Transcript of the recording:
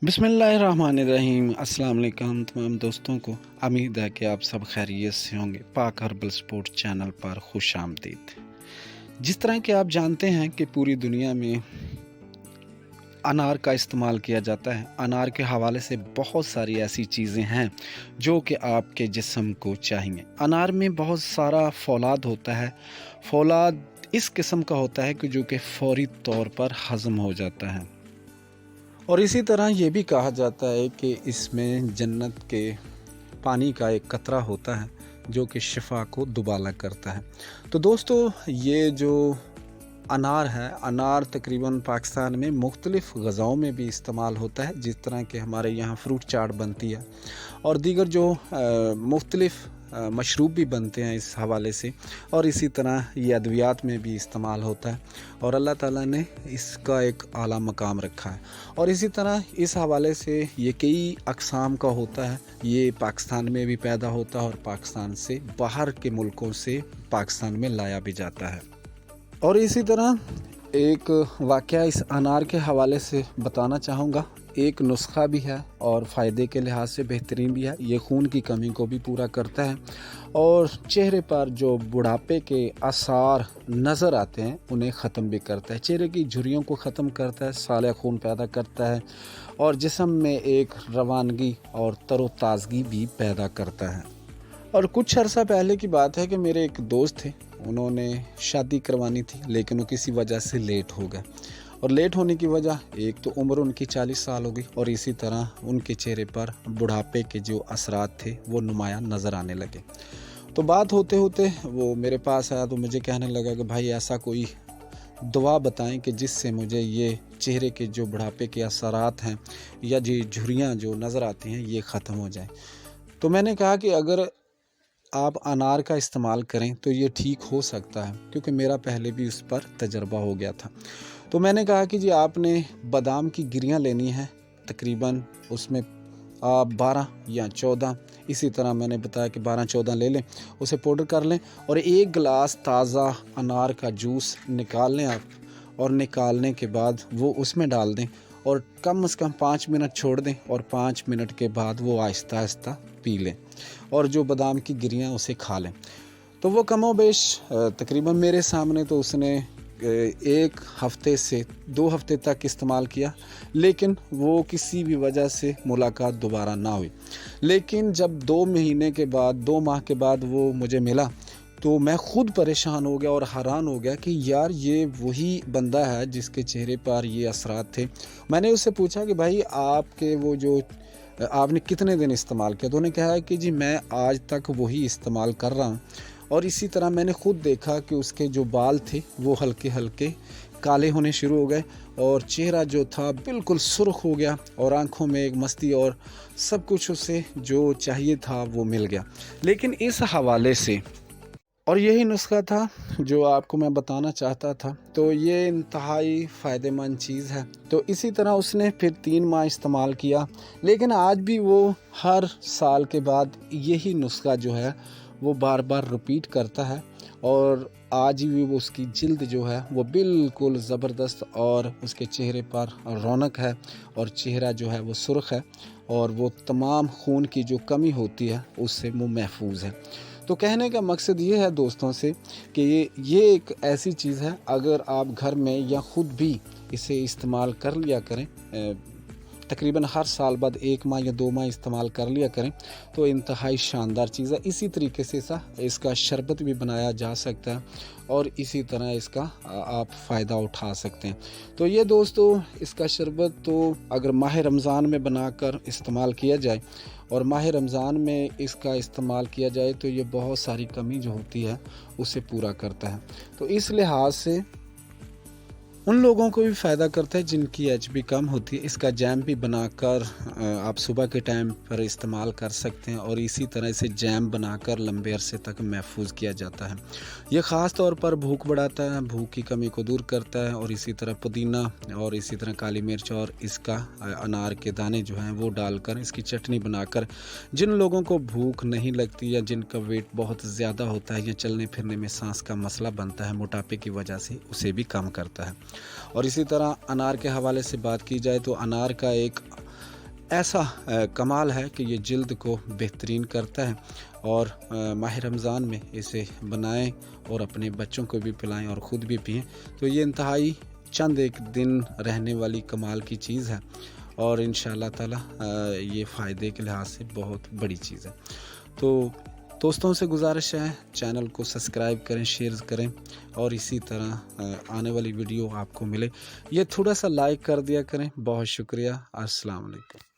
बिस्मिल्लाहिर्रहमानिर्रहीम। अस्सलाम वालेकुम तमाम दोस्तों को। उम्मीद है कि आप सब खैरियत से होंगे। पाक हर्बल स्पोर्ट चैनल पर खुश आमदीद। जिस तरह कि आप जानते हैं कि पूरी दुनिया में अनार का इस्तेमाल किया जाता है। अनार के हवाले से बहुत सारी ऐसी चीज़ें हैं जो कि आपके जिस्म को चाहिए। अनार में बहुत सारा फौलाद होता है। फौलाद इस किस्म का होता है कि जो कि फौरी तौर पर हज़म हो जाता है। और इसी तरह ये भी कहा जाता है कि इसमें जन्नत के पानी का एक कतरा होता है जो कि शिफा को दुबाला करता है। तो दोस्तों, ये जो अनार है, अनार तकरीबन पाकिस्तान में मुख्तलिफ़ ग़ज़ाओं में भी इस्तेमाल होता है। जिस तरह के हमारे यहाँ फ्रूट चाट बनती है और दीगर जो मुख्तलिफ़ मशरूब भी बनते हैं इस हवाले से, और इसी तरह ये अद्वियात में भी इस्तेमाल होता है और अल्लाह ताला ने इसका एक आला मकाम रखा है। और इसी तरह इस हवाले से ये कई अक़साम का होता है। ये पाकिस्तान में भी पैदा होता है और पाकिस्तान से बाहर के मुल्कों से पाकिस्तान में लाया भी जाता है। और इसी तरह एक वाक़या इस अनार के हवाले से बताना चाहूँगा। एक नुस्ख़ा भी है और फ़ायदे के लिहाज से बेहतरीन भी है। ये खून की कमी को भी पूरा करता है और चेहरे पर जो बुढ़ापे के आसार नज़र आते हैं उन्हें ख़त्म भी करता है। चेहरे की झुर्रियों को ख़त्म करता है, साले खून पैदा करता है और जिस्म में एक रवानगी और तरोताज़गी भी पैदा करता है। और कुछ अर्सा पहले की बात है कि मेरे एक दोस्त थे, उन्होंने शादी करवानी थी लेकिन वो किसी वजह से लेट हो गए। और लेट होने की वजह, एक तो उम्र उनकी 40 साल हो गई और इसी तरह उनके चेहरे पर बुढ़ापे के जो असरात थे वो नुमायाँ नज़र आने लगे। तो बात होते होते वो मेरे पास आया तो मुझे कहने लगा कि भाई ऐसा कोई दुआ बताएं कि जिससे मुझे ये चेहरे के जो बुढ़ापे के असरात हैं या जी झुर्रियाँ जो नज़र आती हैं ये ख़त्म हो जाए। तो मैंने कहा कि अगर आप अनार का इस्तेमाल करें तो ये ठीक हो सकता है, क्योंकि मेरा पहले भी उस पर तजर्बा हो गया था। तो मैंने कहा कि जी आपने बादाम की गिरियाँ लेनी है, तकरीबन उसमें आप 12 या 14, इसी तरह मैंने बताया कि 12-14 ले लें, उसे पाउडर कर लें और 1 गिलास ताज़ा अनार का जूस निकाल लें आप। और निकालने के बाद वो उसमें डाल दें और कम से कम 5 मिनट छोड़ दें और 5 मिनट के बाद वो आहिस्ता आहिस्ता पी लें और जो बादाम की गिरियाँ उसे खा लें। तो वो कमोबेश तकरीबन मेरे सामने तो उसने 1 हफ़्ते से 2 हफ़्ते तक इस्तेमाल किया, लेकिन वो किसी भी वजह से मुलाकात दोबारा ना हुई। लेकिन जब 2 महीने के बाद, 2 माह के बाद वो मुझे मिला तो मैं ख़ुद परेशान हो गया और हैरान हो गया कि यार ये वही बंदा है जिसके चेहरे पर ये असरात थे। मैंने उससे पूछा कि भाई आपके वो जो आपने कितने दिन इस्तेमाल किया? तो उन्होंने कहा कि जी मैं आज तक वही इस्तेमाल कर रहा हूँ। और इसी तरह मैंने ख़ुद देखा कि उसके जो बाल थे वो हल्के हल्के काले होने शुरू हो गए और चेहरा जो था बिल्कुल सुर्ख हो गया और आंखों में एक मस्ती और सब कुछ उसे जो चाहिए था वो मिल गया। लेकिन इस हवाले से, और यही नुस्ख़ा था जो आपको मैं बताना चाहता था, तो ये इंतहाई फ़ायदेमंद चीज़ है। तो इसी तरह उसने फिर 3 माह इस्तेमाल किया, लेकिन आज भी वो हर साल के बाद यही नुस्ख़ा जो है वो बार बार रिपीट करता है और आज भी वो उसकी जिल्द जो है वो बिल्कुल ज़बरदस्त और उसके चेहरे पर रौनक है और चेहरा जो है वो सुर्ख है और वो तमाम खून की जो कमी होती है उससे वो महफूज है। तो कहने का मकसद ये है दोस्तों से कि ये एक ऐसी चीज़ है, अगर आप घर में या ख़ुद भी इसे इस्तेमाल कर लिया करें, तकरीबन हर साल बाद 1 माह या 2 माह इस्तेमाल कर लिया करें तो इंतहाई शानदार चीज़ है। इसी तरीके से इसका शरबत भी बनाया जा सकता है और इसी तरह इसका आप फ़ायदा उठा सकते हैं। तो ये दोस्तों, इसका शरबत तो अगर माह रमज़ान में बनाकर इस्तेमाल किया जाए और माह रमज़ान में इसका इस्तेमाल किया जाए तो ये बहुत सारी कमी जो होती है उसे पूरा करता है। तो इस लिहाज से उन लोगों को भी फ़ायदा करता है जिनकी एचबी कम होती है। इसका जैम भी बनाकर आप सुबह के टाइम पर इस्तेमाल कर सकते हैं और इसी तरह से जैम बनाकर लंबे अरसे तक महफूज किया जाता है। ये ख़ास तौर पर भूख बढ़ाता है, भूख की कमी को दूर करता है और इसी तरह पुदीना और इसी तरह काली मिर्च और इसका अनार के दाने जो हैं वो डालकर इसकी चटनी बनाकर जिन लोगों को भूख नहीं लगती या जिनका वेट बहुत ज़्यादा होता है या चलने फिरने में सांस का मसला बनता है मोटापे की वजह से, उसे भी कम करता है। और इसी तरह अनार के हवाले से बात की जाए तो अनार का एक ایسا کمال ہے کہ یہ جلد کو بہترین کرتا ہے، اور ماہ رمضان میں اسے بنائیں اور اپنے بچوں کو بھی پلائیں اور خود بھی پئیں، تو یہ انتہائی چند ایک دن رہنے والی کمال کی چیز ہے، اور انشاءاللہ تعالی یہ فائدے کے لحاظ سے بہت بڑی چیز ہے۔ تو دوستوں سے گزارش ہے، چینل کو سبسکرائب کریں، شیئر کریں، اور اسی طرح آنے والی ویڈیو آپ کو ملے، یہ تھوڑا سا لائک کر دیا کریں۔ بہت شکریہ، السلام علیکم۔